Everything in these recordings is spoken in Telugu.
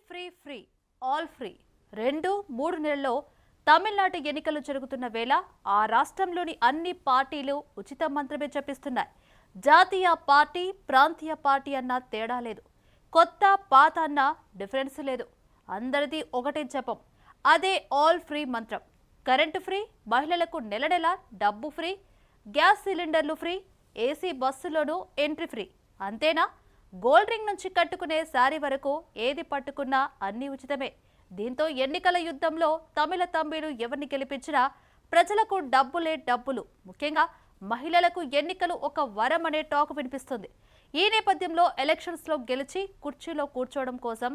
ఫ్రీ ఫ్రీ ఆల్ ఫ్రీ 2-3 నెలల్లో తమిళనాడు ఎన్నికలు జరుగుతున్న వేళ ఆ రాష్ట్రంలోని అన్ని పార్టీలు ఉచిత మంత్రమే చెప్పిస్తున్నాయి. జాతీయ పార్టీ ప్రాంతీయ పార్టీ అన్న తేడా లేదు, కొత్త పాత అన్న డిఫరెన్స్ లేదు. అందరిది ఒకటే జపం, అదే ఆల్ ఫ్రీ మంత్రం. కరెంటు ఫ్రీ, మహిళలకు నెల నెల డబ్బు ఫ్రీ, గ్యాస్ సిలిండర్లు ఫ్రీ, ఏసీ బస్సులోనూ ఎంట్రీ ఫ్రీ. అంతేనా? గోల్డ్ రింగ్ నుంచి కట్టుకునే శారీ వరకు ఏది పట్టుకున్నా అన్ని ఉచితమే. దీంతో ఎన్నికల యుద్ధంలో తమిళ తంబిలు ఎవరిని గెలిపించినా ప్రజలకు డబ్బులే డబ్బులు. ముఖ్యంగా మహిళలకు ఎన్నికలు ఒక వరం అనే టాక్ వినిపిస్తుంది. ఈ నేపథ్యంలో ఎలక్షన్స్ లో గెలిచి కుర్చీలో కూర్చోవడం కోసం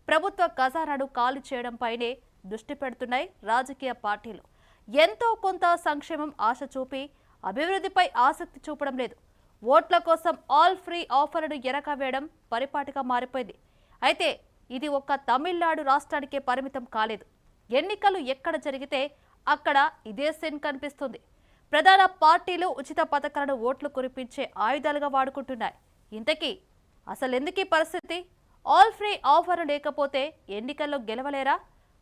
ప్రభుత్వ ఖజానాను ఖాళీ చేయడంపైనే దృష్టి పెడుతున్నాయి రాజకీయ పార్టీలు. ఎంతో కొంత సంక్షేమం ఆశ చూపి అభివృద్ధిపై ఆసక్తి చూపడం లేదు. ఓట్ల కోసం ఆల్ ఫ్రీ ఆఫర్ను ఎరకవేయడం పరిపాటిగా మారిపోయింది. అయితే ఇది ఒక్క తమిళనాడు రాష్ట్రానికే పరిమితం కాలేదు. ఎన్నికలు ఎక్కడ జరిగితే అక్కడ ఇదే సీన్ కనిపిస్తుంది. ప్రధాన పార్టీలు ఉచిత పథకాలను ఓట్లు కురిపించే ఆయుధాలుగా వాడుకుంటున్నాయి. ఇంతకీ అసలు ఎందుకు ఈ పరిస్థితి? ఆల్ ఫ్రీ ఆఫర్ లేకపోతే ఎన్నికల్లో గెలవలేరా?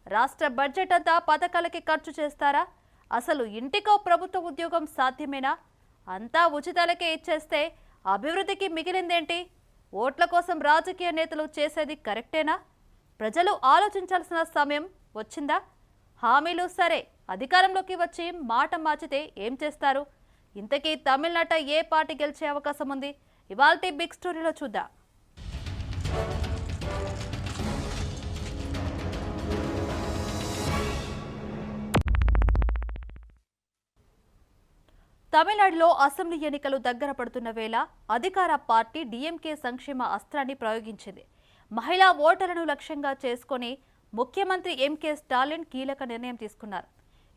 రాష్ట్ర బడ్జెట్ అంతా పథకాలకి ఖర్చు చేస్తారా? అసలు ఇంటికో ప్రభుత్వ ఉద్యోగం సాధ్యమేనా? అంతా ఉచితాలకే ఇచ్చేస్తే అభివృద్ధికి మిగిలిందేంటి? ఓట్ల కోసం రాజకీయ నేతలు చేసేది కరెక్టేనా? ప్రజలు ఆలోచించాల్సిన సమయం వచ్చిందా? హామీలు సరే, అధికారంలోకి వచ్చి మాట మార్చితే ఏం చేస్తారు? ఇంతకీ తమిళనాట ఏ పార్టీ గెలిచే అవకాశం ఉంది? ఇవాల్టి బిగ్ స్టోరీలో చూద్దాం. తమిళనాడులో అసెంబ్లీ ఎన్నికలు దగ్గర పడుతున్న వేళ అధికార పార్టీ డీఎంకే సంక్షేమ అస్త్రాన్ని ప్రయోగించింది. మహిళా ఓటర్లను లక్ష్యంగా చేసుకుని ముఖ్యమంత్రి ఎంకే స్టాలిన్ కీలక నిర్ణయం తీసుకున్నారు.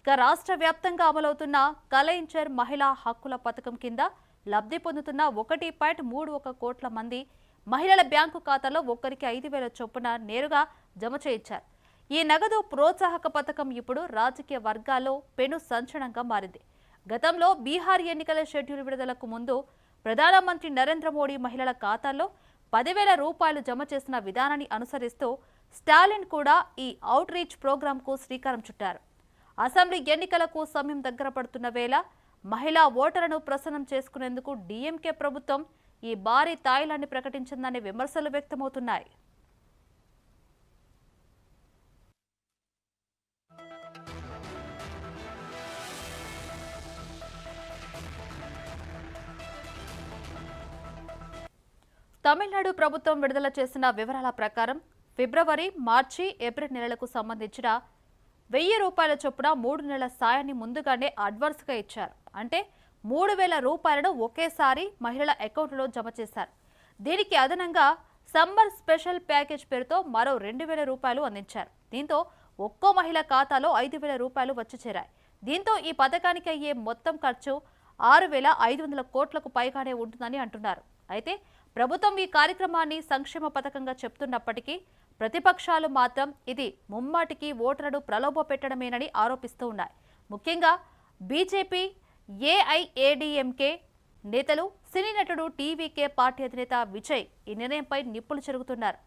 ఇక రాష్ట్ర వ్యాప్తంగా అమలవుతున్న కలైంచర్ మహిళా హక్కుల పథకం కింద లబ్ధి పొందుతున్న 1.31 కోట్ల మంది మహిళల బ్యాంకు ఖాతాలో ఒక్కరికి 5,000 చొప్పున నేరుగా జమ చేయించారు. ఈ నగదు ప్రోత్సాహక పథకం ఇప్పుడు రాజకీయ వర్గాల్లో పెను సంచలనంగా మారింది. గతంలో బీహార్ ఎన్నికల షెడ్యూల్ విడుదలకు ముందు ప్రధానమంత్రి నరేంద్ర మోడీ మహిళల ఖాతాల్లో 10,000 రూపాయలు జమ చేసిన విధానాన్ని అనుసరిస్తూ స్టాలిన్ కూడా ఈ అవుట్ రీచ్ ప్రోగ్రాంకు శ్రీకారం చుట్టారు. అసెంబ్లీ ఎన్నికలకు సమయం దగ్గర పడుతున్న వేళ మహిళా ఓటర్లను ప్రసన్నం చేసుకునేందుకు డీఎంకే ప్రభుత్వం ఈ భారీ తాయిలాన్ని ప్రకటించిందనే విమర్శలు వ్యక్తమవుతున్నాయి. తమిళనాడు ప్రభుత్వం విడుదల చేసిన వివరాల ప్రకారం ఫిబ్రవరి, మార్చి, ఏప్రిల్ నెలలకు సంబంధించిన 1,000 రూపాయల చొప్పున 3 నెలల సాయాన్ని ముందుగానే అడ్వాన్స్గా ఇచ్చారు. అంటే 3,000 రూపాయలను ఒకేసారి మహిళల అకౌంట్లో జమ చేశారు. దీనికి అదనంగా సమ్మర్ స్పెషల్ ప్యాకేజ్ పేరుతో మరో 2,000 రూపాయలు అందించారు. దీంతో ఒక్కో మహిళ ఖాతాలో 5,000 రూపాయలు వచ్చి చేరాయి. దీంతో ఈ పథకానికి అయ్యే మొత్తం ఖర్చు 6,500 కోట్లకు పైగానే ఉంటుందని అంటున్నారు. అయితే ప్రభుత్వం ఈ కార్యక్రమాన్ని సంక్షేమ పథకంగా చెప్తున్నప్పటికీ ప్రతిపక్షాలు మాత్రం ఇది ముమ్మాటికి ఓటర్లను ప్రలోభ పెట్టడమేనని ఆరోపిస్తూ ఉన్నాయి. ముఖ్యంగా బీజేపీ, ఏఐఏడీఎంకే నేతలు, సినీ నటుడు టీవీకే పార్టీ అధినేత విజయ్ ఈ నిర్ణయంపై నిప్పులు చెరుగుతున్నారు.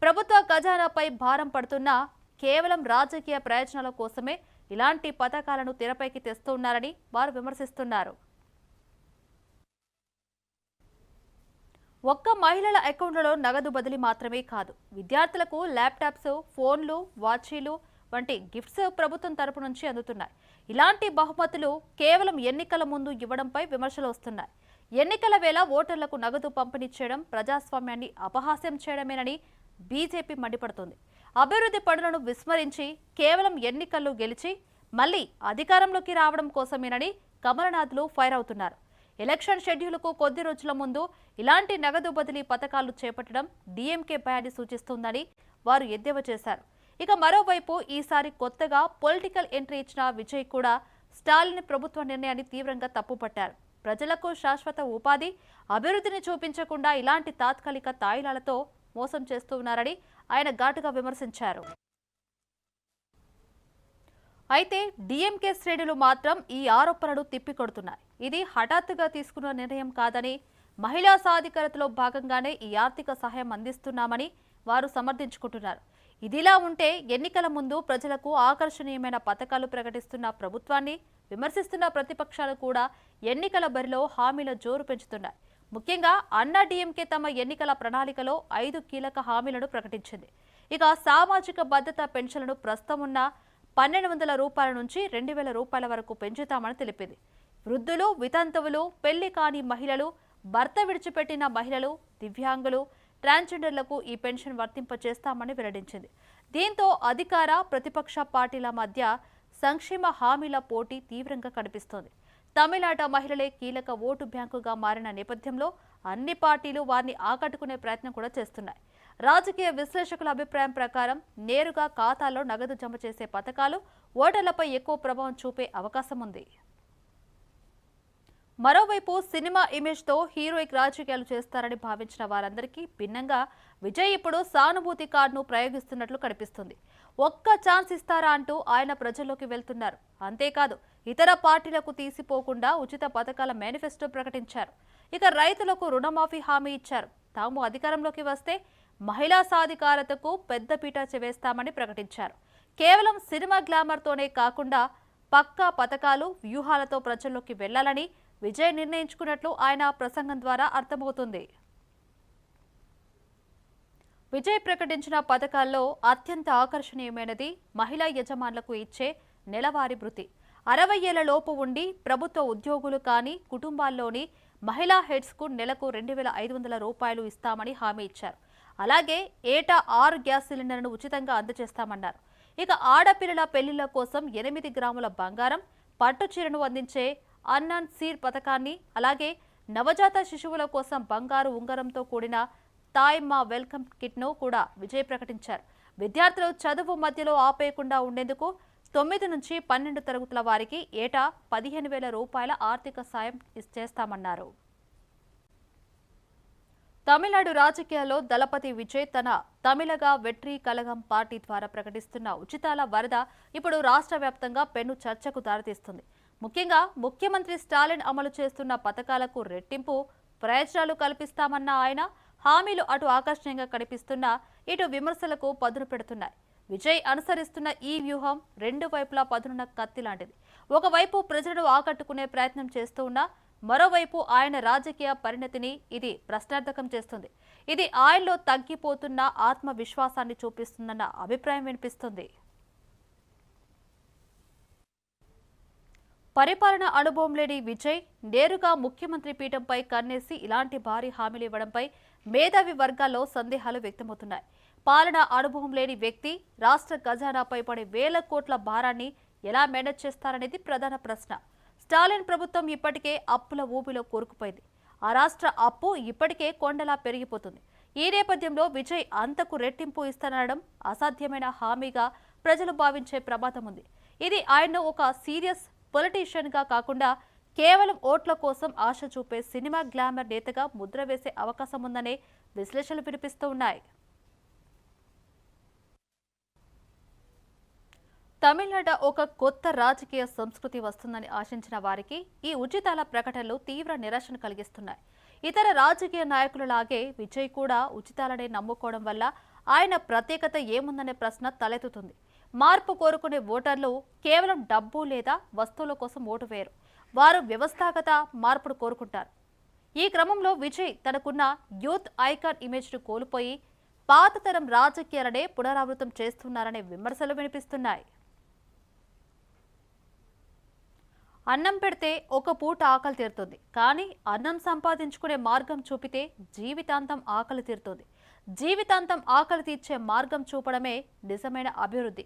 ప్రభుత్వ ఖజానాపై భారం పడుతున్నా కేవలం రాజకీయ ప్రయోజనాల కోసమే ఇలాంటి పథకాలను తెరపైకి తెస్తున్నారని వారు విమర్శిస్తున్నారు. ఒక్క మహిళల అకౌంట్లలో నగదు బదిలీ మాత్రమే కాదు, విద్యార్థులకు ల్యాప్టాప్స్, ఫోన్లు, వాచీలు వంటి గిఫ్ట్స్ ప్రభుత్వం తరపు నుంచి అందుతున్నాయి. ఇలాంటి బహుమతులు కేవలం ఎన్నికల ముందు ఇవ్వడంపై విమర్శలు వస్తున్నాయి. ఎన్నికల వేళ ఓటర్లకు నగదు పంపిణీ చేయడం ప్రజాస్వామ్యాన్ని అపహాస్యం చేయడమేనని బీజేపీ మండిపడుతోంది. అభివృద్ధి పనులను విస్మరించి కేవలం ఎన్నికల్లో గెలిచి మళ్లీ అధికారంలోకి రావడం కోసమేనని కమలనాథ్లు ఫైర్ అవుతున్నారు. ఎలక్షన్ షెడ్యూల్కు కొద్ది రోజుల ముందు ఇలాంటి నగదు బదిలీ పథకాలు చేపట్టడం డీఎంకే భయాన్ని సూచిస్తోందని వారు ఎద్దేవా చేశారు. ఇక మరోవైపు ఈసారి కొత్తగా పొలిటికల్ ఎంట్రీ ఇచ్చిన విజయ్ కూడా స్టాలిన్ ప్రభుత్వ నిర్ణయాన్ని తీవ్రంగా తప్పుపట్టారు. ప్రజలకు శాశ్వత ఉపాధి, అభివృద్ధిని చూపించకుండా ఇలాంటి తాత్కాలిక తాయిలాలతో మోసం చేస్తున్నారని ఆయన ఘాటుగా విమర్శించారు. అయితే డీఎంకే శ్రేణులు మాత్రం ఈ ఆరోపణలు తిప్పికొడుతున్నాయి. ఇది హఠాత్తుగా తీసుకున్న నిర్ణయం కాదని, మహిళా సాధికారతలో భాగంగానే ఈ ఆర్థిక సహాయం అందిస్తున్నామని వారు సమర్థించుకుంటున్నారు. ఇదిలా ఉంటే ఎన్నికల ముందు ప్రజలకు ఆకర్షణీయమైన పథకాలు ప్రకటిస్తున్న ప్రభుత్వాన్ని విమర్శిస్తున్న ప్రతిపక్షాలు కూడా ఎన్నికల బరిలో హామీల జోరు పెంచుతున్నాయి. ముఖ్యంగా అన్నా డీఎంకే తమ ఎన్నికల ప్రణాళికలో 5 కీలక హామీలను ప్రకటించింది. ఇక సామాజిక భద్రత పెన్షన్లను ప్రస్తుతం ఉన్న 1,200 రూపాయల నుంచి 2,000 రూపాయల వరకు పెంచుతామని తెలిపింది. వృద్ధులు, వితంతువులు, పెళ్లి కాని మహిళలు, భర్త విడిచిపెట్టిన మహిళలు, దివ్యాంగులు, ట్రాన్స్జెండర్లకు ఈ పెన్షన్ వర్తింపచేస్తామని వెల్లడించింది. దీంతో అధికార ప్రతిపక్ష పార్టీల మధ్య సంక్షేమ హామీల పోటీ తీవ్రంగా కనిపిస్తోంది. తమిళనాట మహిళలే కీలక ఓటు బ్యాంకుగా మారిన నేపథ్యంలో అన్ని పార్టీలు వారిని ఆకట్టుకునే ప్రయత్నం కూడా చేస్తున్నాయి. రాజకీయ విశ్లేషకుల అభిప్రాయం ప్రకారం నేరుగా ఖాతాల్లో నగదు జమ చేసే పథకాలు ఓటర్లపై ఎక్కువ ప్రభావం చూపే అవకాశం ఉంది. మరోవైపు సినిమా ఇమేజ్తో హీరోయిక్ రాజకీయాలు చేస్తారని భావించిన వారందరికీ భిన్నంగా విజయ్ ఇప్పుడు సానుభూతి కార్డును ప్రయోగిస్తున్నట్లు కనిపిస్తుంది. ఒక్క ఛాన్స్ ఇస్తారా అంటూ ఆయన ప్రజల్లోకి వెళ్తున్నారు. అంతేకాదు ఇతర పార్టీలకు తీసిపోకుండా ఉచిత పథకాల మేనిఫెస్టో ప్రకటించారు. ఇక రైతులకు రుణమాఫీ హామీ ఇచ్చారు. తాము అధికారంలోకి వస్తే మహిళా సాధికారతకు పెద్దపీట వేస్తామని ప్రకటించారు. కేవలం సినిమా గ్లామర్తోనే కాకుండా పక్కా పథకాలు, వ్యూహాలతో ప్రజల్లోకి వెళ్లాలని విజయ్ నిర్ణయించుకున్నట్లు ఆయన ప్రసంగం ద్వారా అర్థమవుతుంది. విజయ్ ప్రకటించిన పథకాల్లో అత్యంత ఆకర్షణీయమైనది మహిళా యజమానులకు ఇచ్చే నెలవారీ భృతి. 60 ఏళ్ల లోపు ఉండి ప్రభుత్వ ఉద్యోగులు కాని కుటుంబాల్లోని మహిళా హెడ్స్కు నెలకు 2,500 రూపాయలు ఇస్తామని హామీ ఇచ్చారు. అలాగే ఏటా 6 గ్యాస్ సిలిండర్ను ఉచితంగా అందజేస్తామన్నారు. ఇక ఆడపిల్లల పెళ్లిళ్ల కోసం 8 గ్రాముల బంగారం, పట్టు చీరను అందించే అన్నన్ సీర్ పథకాన్ని, అలాగే నవజాత శిశువుల కోసం బంగారు ఉంగరంతో కూడిన తాయ్ మా వెల్కమ్ కిట్ను కూడా విజయ్ ప్రకటించారు. విద్యార్థులు చదువు మధ్యలో ఆపేయకుండా ఉండేందుకు 9 నుంచి 12 తరగతుల వారికి ఏటా 15,000 రూపాయల ఆర్థిక సాయం చేస్తామన్నారు. తమిళనాడు రాజకీయాల్లో దళపతి విజయ్ తన తమిళగా వెట్రి కలగం పార్టీ ద్వారా ప్రకటిస్తున్న ఉచితాల వరద ఇప్పుడు రాష్ట్ర వ్యాప్తంగా పెను చర్చకు దారితీస్తుంది. ముఖ్యంగా ముఖ్యమంత్రి స్టాలిన్ అమలు చేస్తున్న పథకాలకు రెట్టింపు ప్రయోజనాలు కల్పిస్తామన్న ఆయన హామీలు అటు ఆకర్షణీయంగా కనిపిస్తున్నా ఇటు విమర్శలకు పదును పెడుతున్నాయి. విజయ్ అనుసరిస్తున్న ఈ వ్యూహం రెండు వైపులా పదునున్న కత్తి లాంటిది. ఒకవైపు ప్రజలను ఆకట్టుకునే ప్రయత్నం చేస్తూ ఉన్నా మరోవైపు ఆయన రాజకీయ పరిణతిని ఇది ప్రశ్నార్థకం చేస్తుంది. ఇది ఆయనలో తగ్గిపోతున్న ఆత్మవిశ్వాసాన్ని చూపిస్తుందన్న అభిప్రాయం వినిపిస్తుంది. పరిపాలన అనుభవం లేని విజయ్ నేరుగా ముఖ్యమంత్రి పీఠంపై కన్నేసి ఇలాంటి భారీ హామీలు ఇవ్వడంపై మేధావి వర్గాల్లో సందేహాలు వ్యక్తమవుతున్నాయి. పాలన అనుభవం లేని వ్యక్తి రాష్ట్ర ఖజానాపై పడే వేల కోట్ల భారాన్ని ఎలా మేనేజ్ చేస్తారనేది ప్రధాన ప్రశ్న. స్టాలిన్ ప్రభుత్వం ఇప్పటికే అప్పుల ఊబిలో కూరుకుపోయింది. ఆ రాష్ట్ర అప్పు ఇప్పటికే కొండలా పెరిగిపోతుంది. ఈ నేపథ్యంలో విజయ్ అంతకు రెట్టింపు ఇస్తానడం అసాధ్యమైన హామీగా ప్రజలు భావించే ప్రమాదం ఉంది. ఇది ఆయన్ను ఒక సీరియస్ పొలిటీషియన్ గా కాకుండా కేవలం ఓట్ల కోసం ఆశ చూపే సినిమా గ్లామర్ నేతగా ముద్ర వేసే అవకాశం ఉందనే విశ్లేషణలు వినిపిస్తూ ఉన్నాయి. తమిళనాడు ఒక కొత్త రాజకీయ సంస్కృతి వస్తుందని ఆశించిన వారికి ఈ ఉచితాల ప్రకటనలు తీవ్ర నిరాశను కలిగిస్తున్నాయి. ఇతర రాజకీయ నాయకులలాగే విజయ్ కూడా ఉచితాలనే నమ్ముకోవడం వల్ల ఆయన ప్రత్యేకత ఏముందనే ప్రశ్న తలెత్తుతుంది. మార్పు కోరుకునే ఓటర్లు కేవలం డబ్బు లేదా వస్తువుల కోసం ఓటు వేయరు. వారు వ్యవస్థాగత మార్పును కోరుకుంటారు. ఈ క్రమంలో విజయ్ తనకున్న యూత్ ఐకాన్ ఇమేజ్ను కోల్పోయి పాత తరం రాజకీయాలనే పునరావృతం చేస్తున్నారనే విమర్శలు వినిపిస్తున్నాయి. అన్నం పెడితే ఒక పూట ఆకలి తీరుతుంది, కానీ అన్నం సంపాదించుకునే మార్గం చూపితే జీవితాంతం ఆకలి తీరుతుంది. జీవితాంతం ఆకలి తీర్చే మార్గం చూపడమే నిజమైన అభివృద్ధి.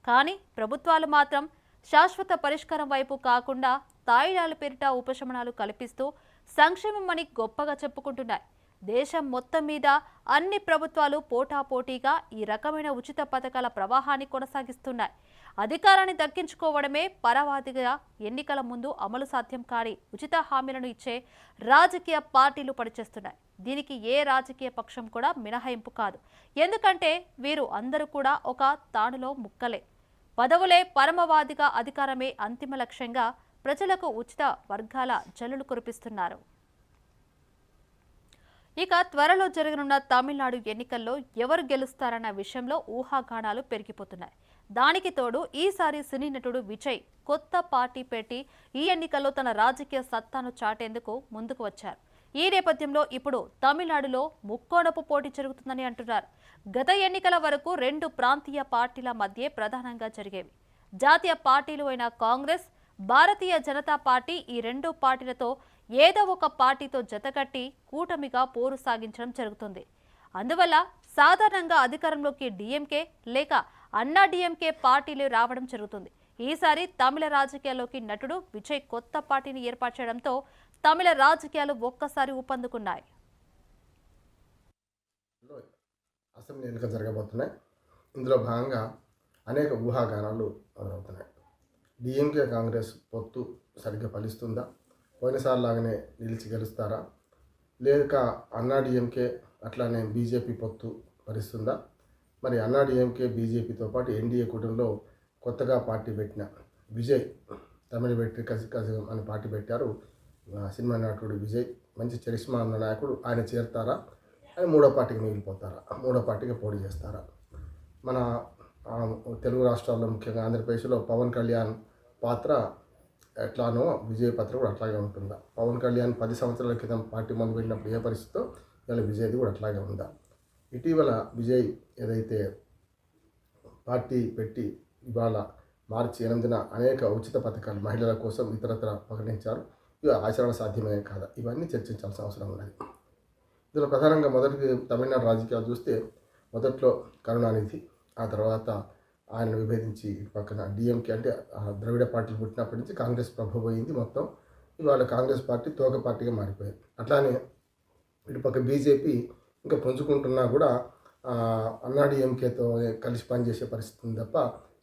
కానీ ప్రభుత్వాలు మాత్రం శాశ్వత పరిష్కారం వైపు కాకుండా తాయిలాల పేరిట ఉపశమనాలు కల్పిస్తూ సంక్షేమమని గొప్పగా చెప్పుకుంటున్నాయి. దేశం మొత్తం మీద అన్ని ప్రభుత్వాలు పోటాపోటీగా ఈ రకమైన ఉచిత పథకాల ప్రవాహాన్ని కొనసాగిస్తున్నాయి. అధికారాన్ని దక్కించుకోవడమే పరవాదిగా ఎన్నికల ముందు అమలు సాధ్యం కాని ఉచిత హామీలను ఇచ్చే రాజకీయ పార్టీలు పనిచేస్తున్నాయి. దీనికి ఏ రాజకీయ పక్షం కూడా మినహాయింపు కాదు. ఎందుకంటే వీరు అందరూ కూడా ఒక తానులో ముక్కలే. పదవులే పరమవాదిగా, అధికారమే అంతిమ లక్ష్యంగా ప్రజలకు ఉచిత వర్గాల జల్లులు కురిపిస్తున్నారు. ఇక త్వరలో జరగనున్న తమిళనాడు ఎన్నికల్లో ఎవరు గెలుస్తారన్న విషయంలో ఊహాగానాలు పెరిగిపోతున్నాయి. దానికి తోడు ఈసారి సినీ నటుడు విజయ్ కొత్త పార్టీ పెట్టి ఈ ఎన్నికల్లో తన రాజకీయ సత్తాను చాటేందుకు ముందుకు వచ్చారు. ఈ నేపథ్యంలో ఇప్పుడు తమిళనాడులో ముక్కోణపు పోటీ జరుగుతుందని అంటున్నారు. గత ఎన్నికల వరకు రెండు ప్రాంతీయ పార్టీల మధ్య ప్రధానంగా జరిగేవి. జాతీయ పార్టీలు అయిన కాంగ్రెస్, భారతీయ జనతా పార్టీ ఈ రెండు పార్టీలతో ఏదో ఒక పార్టీతో జతకట్టి కూటమిగా పోరు సాగించడం జరుగుతుంది. అందువల్ల సాధారణంగా అధికారంలోకి డీఎంకే లేక అన్నా డీఎంకే పార్టీలు రావడం జరుగుతుంది. ఈసారి తమిళ రాజకీయాల్లోకి నటుడు విజయ్ కొత్త పార్టీని ఏర్పాటు చేయడంతో తమిళ రాజకీయాలు ఒక్కసారి ఊపందుకున్నాయి. అసెంబ్లీ ఎన్నికలు జరగబోతున్నాయి. ఇందులో భాగంగా అనేక ఊహాగానాలు మొదలవుతున్నాయి. డిఎంకే కాంగ్రెస్ పొత్తు సరిగ్గా ఫలిస్తుందా, పోయినసారి లాగానే నిలిచి గెలుస్తారా, లేక అన్నా డిఎంకే అట్లానే బీజేపీ పొత్తు భరిస్తుందా? మరి అన్నా డిఎంకే బీజేపీతో పాటు ఎన్డీఏ కూటమిలో కొత్తగా పార్టీ పెట్టిన విజయ్, తమిళ పెట్టి కసి అని పార్టీ పెట్టారు. సినిమా నటుడు విజయ్ మంచి చరిష్మా ఉన్న నాయకుడు, ఆయన చేరుతారా అని మూడో పార్టీకి మిగిలిపోతారా, మూడో పార్టీకి పోటీ చేస్తారా? మన తెలుగు రాష్ట్రాల్లో ముఖ్యంగా ఆంధ్రప్రదేశ్లో పవన్ కళ్యాణ్ పాత్ర ఎట్లానో విజయ్ పాత్ర కూడా అట్లాగే ఉంటుందా? పవన్ కళ్యాణ్ 10 సంవత్సరాల క్రితం పార్టీ మొదలుపెట్టినప్పుడు ఏ పరిస్థితితో ఇవాళ విజయ్ది కూడా అట్లాగే ఉందా? ఇటీవల విజయ్ ఏదైతే పార్టీ పెట్టి ఇవాళ మార్చి 8న అనేక ఉచిత పథకాలు మహిళల కోసం ఇతరత్ర ప్రకటించారు. ఇవి ఆచరణ సాధ్యమే కాదా? ఇవన్నీ చర్చించాల్సిన అవసరం ఉన్నది. ఇందులో ప్రధానంగా మొదటి తమిళనాడు రాజకీయాలు చూస్తే మొదట్లో కరుణానిధి, ఆ తర్వాత ఆయన విభేదించి ఇటు పక్కన డిఎంకే అంటే ద్రవిడ పార్టీలు పుట్టినప్పటి నుంచి కాంగ్రెస్ ప్రభు పోయింది. మొత్తం ఇవాళ కాంగ్రెస్ పార్టీ తోక పార్టీగా మారిపోయింది. అట్లానే ఇటు పక్క బీజేపీ ఇంకా పుంజుకుంటున్నా కూడా అన్నా డిఎంకేతో కలిసి పనిచేసే పరిస్థితి ఉంది తప్ప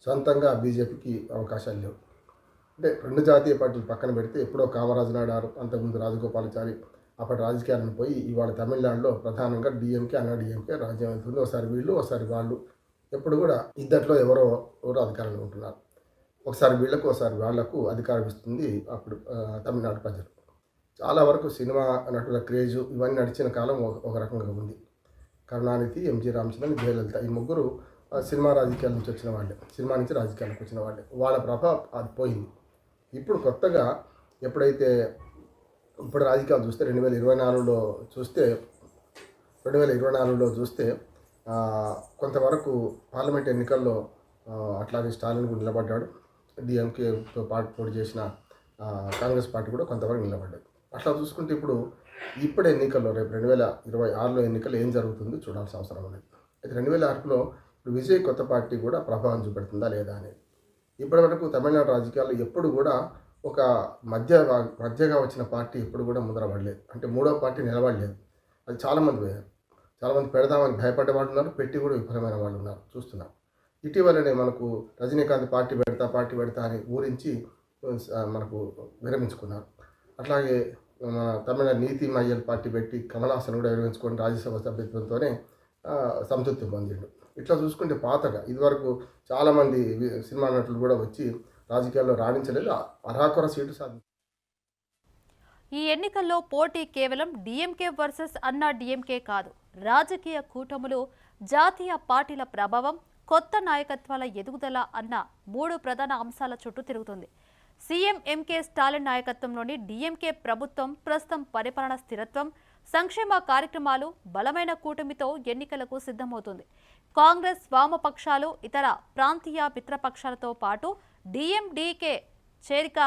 సొంతంగా బీజేపీకి అవకాశాలు లేవు. అంటే రెండు జాతీయ పార్టీలు పక్కన పెడితే ఎప్పుడో కామరాజు నాయుడు, అంతకుముందు రాజగోపాలాచారి అప్పటి రాజకీయాలను పోయి ఇవాళ తమిళనాడులో ప్రధానంగా డిఎంకే అన్నా డిఎంకే రాజ్యం అవుతుంది. ఒకసారి వీళ్ళు ఒకసారి వాళ్ళు, ఎప్పుడు కూడా ఇద్దట్లో ఎవరో అధికారంలో ఉంటున్నారు. ఒకసారి వీళ్లకు ఒకసారి వాళ్లకు అధికారం ఇస్తుంది అప్పుడు తమిళనాడు ప్రజలు. చాలా వరకు సినిమా నటుల క్రేజు ఇవన్నీ నడిచిన కాలం ఒక రకంగా ఉంది. కరుణానిధి, ఎంజీ రామచంద్రన్, జయలలిత ఈ ముగ్గురు సినిమా రాజకీయాల నుంచి వచ్చిన వాళ్ళే, సినిమా నుంచి రాజకీయాలకు వచ్చిన వాళ్ళే. వాళ్ళ ప్రభావం అది పోయింది. ఇప్పుడు కొత్తగా ఎప్పుడైతే ఇప్పుడు రాజకీయాలు చూస్తే 2024లో చూస్తే కొంతవరకు పార్లమెంట్ ఎన్నికల్లో అట్లాగే స్టాలిన్ కూడా నిలబడ్డాడు. డిఎంకేతో పాటు పోటీ చేసిన కాంగ్రెస్ పార్టీ కూడా కొంతవరకు నిలబడ్డది. అట్లా చూసుకుంటే ఇప్పుడు ఎన్నికల్లో రేపు 2026లో ఎన్నికల్లో ఏం జరుగుతుందో చూడాల్సిన అవసరం ఉన్నది. అయితే 2026లో ఇప్పుడు విజయ్ కొత్త పార్టీ కూడా ప్రభావం చూపెడుతుందా లేదా అనేది. ఇప్పటివరకు తమిళనాడు రాజకీయాల్లో ఎప్పుడు కూడా ఒక మధ్యగా వచ్చిన పార్టీ ఎప్పుడు కూడా ముద్రపడలేదు. అంటే మూడో పార్టీ నిలబడలేదు. అది చాలామంది పోయారు. చాలామంది పెడదామని భయపడ్డ వాళ్ళు ఉన్నారు, పెట్టి కూడా విఫలమైన వాళ్ళు ఉన్నారు, చూస్తున్నాం. ఇటీవలనే మనకు రజనీకాంత్ పార్టీ పెడతా అని ఊరించి మనకు విరమించుకున్నారు. అట్లాగే మన తమిళ నీతి మయ్యల్ పార్టీ పెట్టి కమలాసన్ కూడా విరమించుకొని రాజ్యసభ సభ్యత్వంతోనే సంతృప్తి పొందిండు. ఇట్లా చూసుకుంటే పాతగా ఇదివరకు చాలామంది సినిమా నటులు కూడా వచ్చి రాజకీయాల్లో రాణించలేదు, అరాకొర సీటు సాధించారు. ఈ ఎన్నికల్లో పోటీ కేవలం డిఎంకే వర్సెస్ అన్నా డిఎంకే కాదు. రాజకీయ కూటములు, జాతీయ పార్టీల ప్రభావం, కొత్త నాయకత్వాల ఎదుగుదల అన్న 3 ప్రధాన అంశాల చుట్టూ తిరుగుతుంది. సీఎం ఎంకే స్టాలిన్ నాయకత్వంలోని డిఎంకే ప్రభుత్వం ప్రస్తుతం పరిపాలన స్థిరత్వం, సంక్షేమ కార్యక్రమాలు, బలమైన కూటమితో ఎన్నికలకు సిద్ధమవుతుంది. కాంగ్రెస్, వామపక్షాలు, ఇతర ప్రాంతీయ మిత్రపక్షాలతో పాటు డిఎండికే చేరిక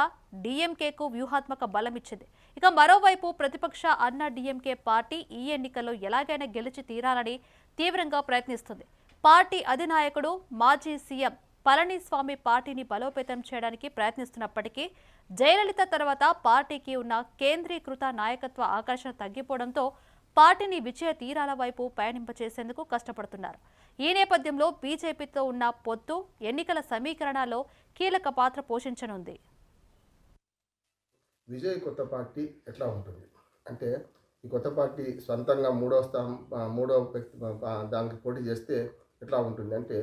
డిఎంకేకు వ్యూహాత్మక బలమిచ్చింది. ఇక మరోవైపు ప్రతిపక్ష అన్నా డిఎంకే పార్టీ ఈ ఎన్నికల్లో ఎలాగైనా గెలిచి తీరాలని తీవ్రంగా ప్రయత్నిస్తుంది. పార్టీ అధినాయకుడు మాజీ సీఎం పళనిస్వామి పార్టీని బలోపేతం చేయడానికి ప్రయత్నిస్తున్నప్పటికీ జయలలిత తర్వాత పార్టీకి ఉన్న కేంద్రీకృత నాయకత్వ ఆకర్షణ తగ్గిపోవడంతో పార్టీని విజయ తీరాల వైపు పయనింపచేసేందుకు కష్టపడుతున్నారు. ఈ నేపథ్యంలో బీజేపీతో ఉన్న పొత్తు ఎన్నికల సమీకరణలో కీలక పాత్ర పోషించనుంది. విజయ్ కొత్త పార్టీ ఎట్లా ఉంటుంది అంటే, ఈ కొత్త పార్టీ సొంతంగా మూడో వ్యక్తి దానికి పోటీ చేస్తే ఎట్లా ఉంటుంది అంటే,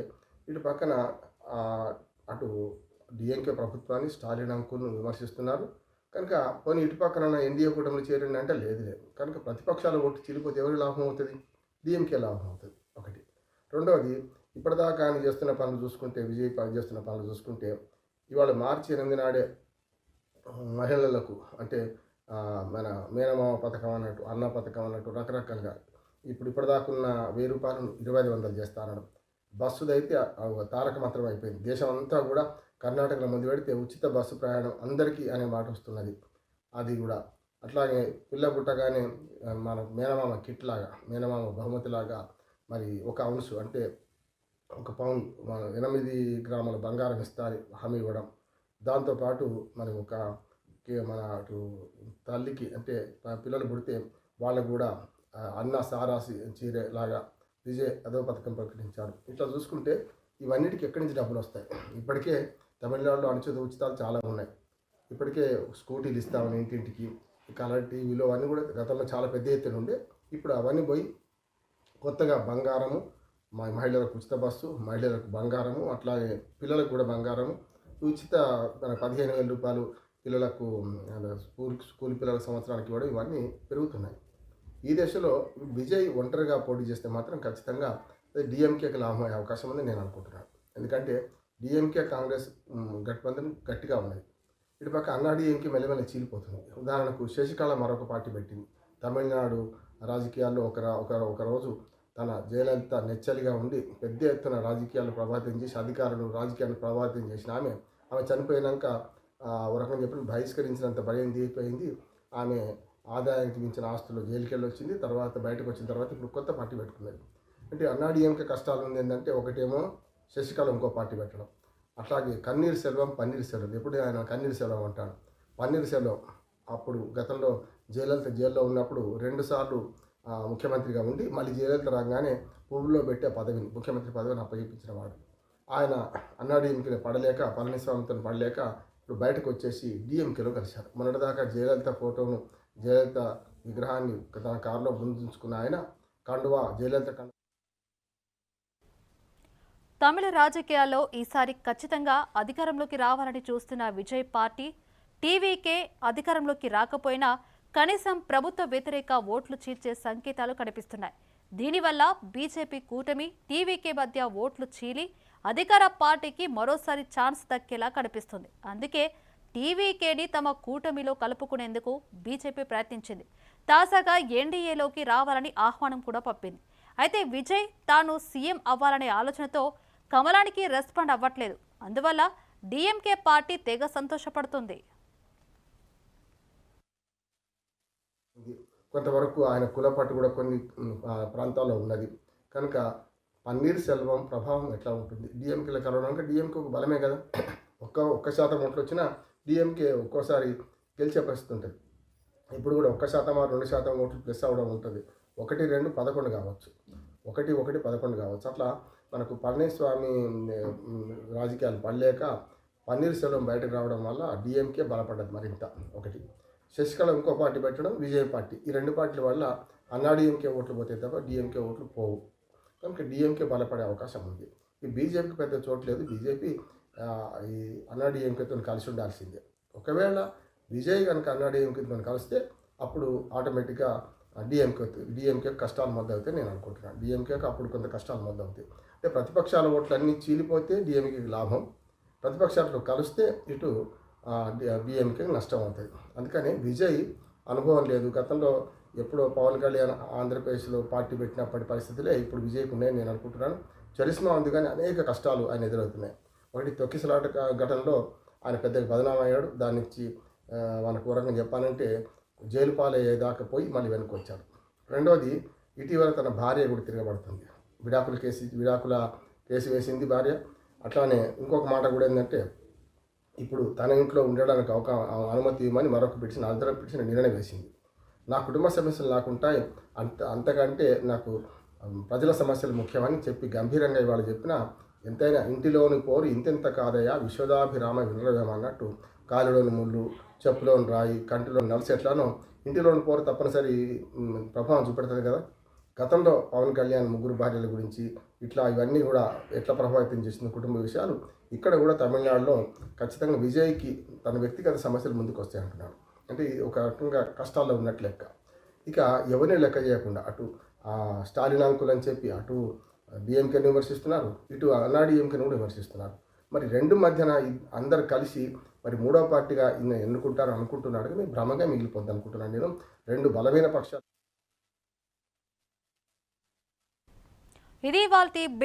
ఇటు పక్కన అటు డిఎంకే ప్రభుత్వాన్ని స్టాలిన్ అంకుల్ను విమర్శిస్తున్నారు. కనుక పోనీ ఇటు పక్కన ఎన్డీఏ కూటమిలో చేరండి అంటే లేదు. కనుక ప్రతిపక్షాల ఓటు చీలిపోతే ఎవరికి లాభం అవుతుంది? డిఎంకే లాభం అవుతుంది ఒకటి. రెండవది, ఇప్పటిదాకా ఆయన చేస్తున్న పనులు చూసుకుంటే, విజయ్ చేస్తున్న పనులు చూసుకుంటే, ఇవాళ మార్చి 8 నాడే మహిళలకు అంటే మన మేనమామ పథకం అన్నట్టు, అన్న పథకం అన్నట్టు రకరకాలుగా ఇప్పటిదాకా ఉన్న 1000 రూపాయలను 2500 చేస్తారనడం. బస్సుదైతే తారక మంత్రం అయిపోయింది. దేశం అంతా కూడా కర్ణాటకలో ముందు పెడితే ఉచిత బస్సు ప్రయాణం అందరికీ అనే మాట వస్తున్నది. అది కూడా అట్లాగే పిల్ల పుట్టగానే మన మేనమామ కిట్ లాగా, మేనమామ బహుమతిలాగా మరి 1 ఔన్స్ అంటే 1 పౌండ్ 8 గ్రాముల బంగారం ఇస్తారు హామీ ఇవ్వడం. దాంతోపాటు మరి మన అటు తల్లికి అంటే పిల్లలు పుడితే వాళ్ళకు కూడా అన్న సారాసి చీరే లాగా విజయ్ అదో పథకం ప్రకటించాడు. ఇట్లా చూసుకుంటే ఇవన్నిటికి ఎక్కడి నుంచి డబ్బులు వస్తాయి? ఇప్పటికే తమిళనాడులో అనుచిత ఉచితాలు చాలా ఉన్నాయి. ఇప్పటికే స్కూటీలు ఇస్తామని ఇంటింటికి, కలర్ టీవీలో అవన్నీ కూడా గతంలో చాలా పెద్ద ఎత్తున ఉండే. ఇప్పుడు అవన్నీ పోయి కొత్తగా బంగారము, మహిళలకు ఉచిత బస్సు, మహిళలకు బంగారము, అట్లాగే పిల్లలకు కూడా బంగారము, ఉచిత 15,000 రూపాయలు పిల్లలకు స్కూల్ పిల్లల సంవత్సరానికి కూడా ఇవన్నీ పెరుగుతున్నాయి. ఈ దశలో విజయ్ ఒంటరిగా పోటీ చేస్తే మాత్రం ఖచ్చితంగా డిఎంకేకి లాభం అయ్యే అవకాశం ఉందని నేను అనుకుంటున్నాను. ఎందుకంటే డిఎంకే కాంగ్రెస్ గఠబంధన్ గట్టిగా ఉన్నది. ఇటుపక్క అన్నా డిఎంకే మెల్లమెల్ల చీలిపోతుంది. ఉదాహరణకు శశికళ మరొక పార్టీ పెట్టింది. తమిళనాడు రాజకీయాల్లో ఒక రోజు తన జయలలిత నెచ్చలిగా ఉండి పెద్ద ఎత్తున రాజకీయాలు ప్రభావితం చేసి రాజకీయాలను ప్రభావితం చేసిన ఆమె చనిపోయినాక ఒక రకంగా చెప్పిన బహిష్కరించినంత భయం తీరిపోయింది. ఆమె ఆదాయానికి మించిన ఆస్తులు జైలుకెళ్ళి వచ్చింది. తర్వాత బయటకు వచ్చిన తర్వాత ఇప్పుడు కొత్త పార్టీ పెట్టుకున్నది. అంటే అన్నా డిఎంకే కష్టాలు ఉంది ఏంటంటే, ఒకటేమో శశికళ ఇంకో పార్టీ పెట్టడం, అట్లాగే పన్నీర్ సెల్వం ఎప్పుడు ఆయన పన్నీర్ సెల్వం అంటాడు. పన్నీర్ సెల్వం అప్పుడు గతంలో జయలలిత జైల్లో ఉన్నప్పుడు 2 సార్లు ముఖ్యమంత్రిగా ఉండి మళ్ళీ జయలలిత రాగానే పువ్వులో పెట్టే పదవిని, ముఖ్యమంత్రి పదవిని అప్పగించిన వాడు. ఆయన అన్నా డిఎంకేలో పడలేక, పళనిస్వామితో పడలేక ఇప్పుడు బయటకు వచ్చేసి డిఎంకేలో కలిశారు. మొన్నటిదాకా జయలలిత ఫోటోను, జయలలిత విగ్రహాన్ని తన కారులో ముందుంచుకున్న ఆయన కండువా జయలలిత తమిళ రాజకీయాల్లో ఈసారి ఖచ్చితంగా అధికారంలోకి రావాలని చూస్తున్న విజయ్ పార్టీ టీవీకే అధికారంలోకి రాకపోయినా కనీసం ప్రభుత్వ వ్యతిరేక ఓట్లు చీల్చే సంకేతాలు కనిపిస్తున్నాయి. దీనివల్ల బీజేపీ కూటమి టీవీకే మధ్య ఓట్లు చీలి అధికార పార్టీకి మరోసారి ఛాన్స్ దక్కేలా కనిపిస్తుంది. అందుకే టీవీకేని తమ కూటమిలో కలుపుకునేందుకు బీజేపీ ప్రయత్నించింది. తాజాగా ఎన్డీఏలోకి రావాలని ఆహ్వానం కూడా పంపింది. అయితే విజయ్ తాను సీఎం అవ్వాలనే ఆలోచనతో కమలానికి రెస్పాండ్ అవ్వట్లేదు. అందువల్ల డీఎంకే పార్టీ తెగ సంతోషపడుతుంది. కొంతవరకు ఆయన కులపట్టు కూడా కొన్ని ప్రాంతాల్లో ఉన్నది కనుక పన్నీర్ సెల్వం ప్రభావం ఎట్లా ఉంటుంది డిఎంకేలో కలవడానికి? డిఎంకే ఒక బలమే కదా. ఒక్క శాతం ఓట్లు వచ్చినా డిఎంకే ఒక్కోసారి గెలిచే పరిస్థితి ఉంటుంది. ఇప్పుడు కూడా 1% 2% ఓట్లు ప్లస్ అవ్వడం ఉంటుంది. 1, 2, 11 కావచ్చు, 1, 1, 11 కావచ్చు. అట్లా మనకు పళనిస్వామి రాజకీయాలు పడలేక పన్నీర్ సెల్వం బయటకు రావడం వల్ల డిఎంకే బలపడ్డది మరింత. ఒకటి శశికళ ఇంకో పార్టీ పెట్టడం, విజయ్ పార్టీ, ఈ 2 పార్టీల వల్ల అన్నా డిఎంకే ఓట్లు పోతే తప్ప డిఎంకే ఓట్లు పోవు. కనుక డిఎంకే బలపడే అవకాశం ఉంది. ఈ బీజేపీకి పెద్ద చోటు లేదు. బీజేపీ ఈ అన్నా డిఎంకేతో కలిసి ఉండాల్సిందే. ఒకవేళ విజయ్ కనుక అన్నా డిఎంకేతో కలిస్తే అప్పుడు ఆటోమేటిక్గా డిఎంకే కష్టాలు మొదలవుతాయి నేను అనుకుంటున్నాను. డిఎంకేకి అప్పుడు కొంత కష్టాలు మొదలవుతాయి. అంటే ప్రతిపక్షాల ఓట్లు అన్నీ చీలిపోతే డిఎంకేకి లాభం, ప్రతిపక్షాలతో కలిస్తే ఇటు డిఎంకేకి నష్టం అవుతుంది. అందుకని విజయ్ అనుభవం లేదు. గతంలో ఎప్పుడో పవన్ కళ్యాణ్ ఆంధ్రప్రదేశ్లో పార్టీ పెట్టినప్పటి పరిస్థితులే ఇప్పుడు విజయ్కు ఉన్నాయని నేను అనుకుంటున్నాను. చరిస్మా ఉంది కానీ అనేక కష్టాలు ఆయన ఎదురవుతున్నాయి. ఒకటి తొక్కిసలాట ఘటనలో ఆయన పెద్దగా బదనాం అయ్యాడు. దాని నుంచి మనకు వరంగా చెప్పాలంటే జైలు పాలయ్యేదాకా పోయి మళ్ళీ వెనక్కి వచ్చాడు. రెండోది, ఇటీవల తన భార్య కూడా తిరగబడుతుంది. విడాకుల కేసు వేసింది భార్య. అట్లానే ఇంకొక మాట కూడా ఏంటంటే, ఇప్పుడు తన ఇంట్లో ఉండడానికి అనుమతి ఇవ్వమని మరొక అదనపు పిటిషన్ నిర్ణయం వేసింది. నా కుటుంబ సమస్యలు నాకుంటాయి, అంతకంటే నాకు ప్రజల సమస్యలు ముఖ్యమని చెప్పి గంభీరంగా ఇవాళ చెప్పిన, ఎంతైనా ఇంటిలోని పోరు ఇంతెంత కాదయా విశ్వదాభిరామ వినరవేమన్నట్టు కాలులోని ముళ్ళు, చెప్పులోని రాయి, కంటిలోని నలసి ఎట్లానో ఇంటిలోని పోరు తప్పనిసరి ప్రభావం చూపెడుతుంది కదా. గతంలో పవన్ కళ్యాణ్ 3 భార్యల గురించి ఇట్లా ఇవన్నీ కూడా ఎట్లా ప్రభావితం చేసిన కుటుంబ విషయాలు ఇక్కడ కూడా తమిళనాడులో ఖచ్చితంగా విజయ్కి తన వ్యక్తిగత సమస్యలు ముందుకు వస్తాయి అంటున్నాడు. అంటే ఇది ఒక రకంగా కష్టాల్లో ఉన్నట్టు లెక్క. ఇక ఎవరిని లెక్క చేయకుండా అటు స్టాలిన్ అంకుల్ అని చెప్పి అటు డిఎంకేని విమర్శిస్తున్నారు, ఇటు అన్నాడీఎంకేని కూడా విమర్శిస్తున్నారు. మరి రెండు మధ్యన అందరు కలిసి మరి మూడో పార్టీగా ఈయన ఎన్నుకుంటారు అనుకుంటున్నాడు, కానీ భ్రమగా మిగిలిపోద్ది అనుకుంటున్నాను నేను. రెండు బలమైన పక్షాలు. ఇది ఇవాల్టి బిగ్